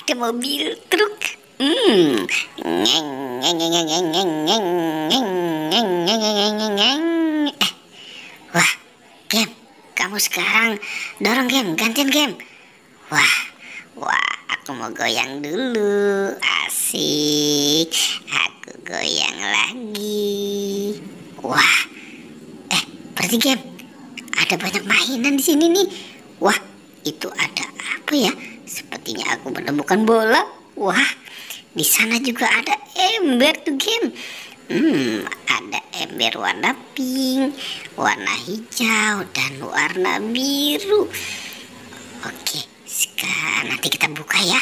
ada mobil truk. Hmm. Wah, game, kamu sekarang dorong game, gantian game. Wah, aku mau goyang dulu, asik. Aku goyang lagi. Wah, berarti game, ada banyak mainan di sini nih. Wah, itu ada apa ya? Sepertinya aku menemukan bola. Wah, di sana juga ada ember tuh game. Ada ember warna pink, warna hijau, dan warna biru. Oke, sekarang nanti kita buka ya.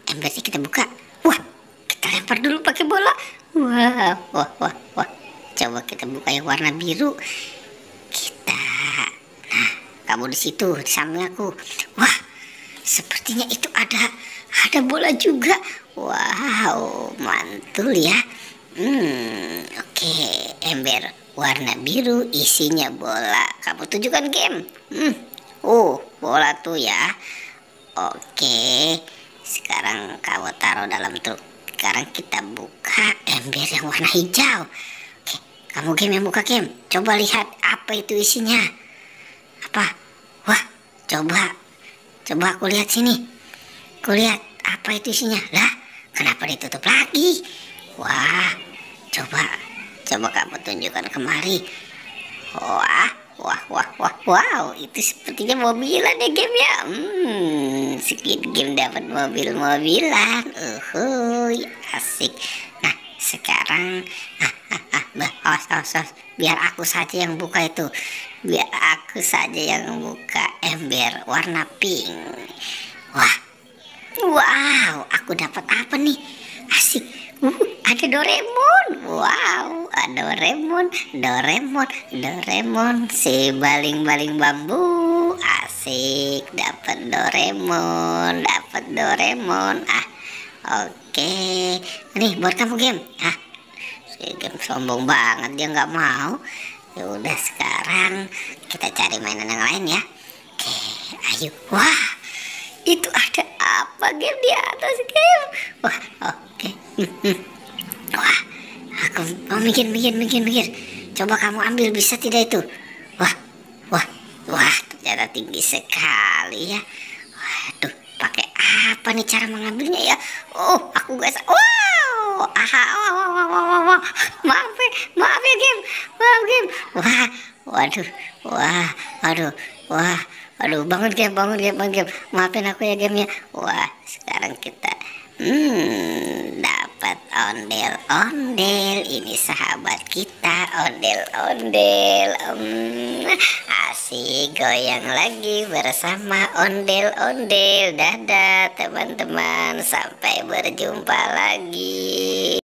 Embernya kita buka. Wah, kita lempar dulu pakai bola. Wah. Coba kita buka yang warna biru. Nah, kamu di situ, di samping aku. Wah, sepertinya itu ada bola juga. Wow, mantul ya. Oke, ember warna biru isinya bola. Kamu tunjukkan game. Oh, bola tuh ya. Oke, sekarang kamu taruh dalam truk. Sekarang kita buka ember yang warna hijau. Oke, kamu game yang buka game. Coba lihat apa itu isinya. Apa? Wah, coba aku lihat sini. Aku lihat apa itu isinya. Lah, kenapa ditutup lagi? Wah, coba kamu tunjukkan kemari. Wow, itu sepertinya mobilan ya game ya. Squid Game dapat mobil-mobilan. Asik. Nah, sekarang biar aku saja yang buka itu. Biar aku saja yang buka ember warna pink. Wow, aku dapat apa nih? Asik. Ada Doraemon. Wow, ada Doraemon si baling-baling bambu. Asik, dapat Doraemon. Oke. Nih buat kamu game. Si game sombong banget, dia nggak mau. Ya udah, sekarang kita cari mainan yang lain ya. Oke, ayo. Wah, itu ada apa game di atas game? Wah, oke. Wah, aku mau mikir. Coba kamu ambil, bisa tidak itu? Wah, ternyata tinggi sekali ya. Waduh, pakai apa nih cara mengambilnya ya? Oh, aku gak sa. Wow, maaf ya game. Waduh, bangun game. Maafin aku ya game ya. Wah, sekarang kita dapat ondel-ondel. Ini sahabat kita, ondel-ondel. Asik, goyang lagi bersama ondel-ondel. Dadah teman-teman, sampai berjumpa lagi.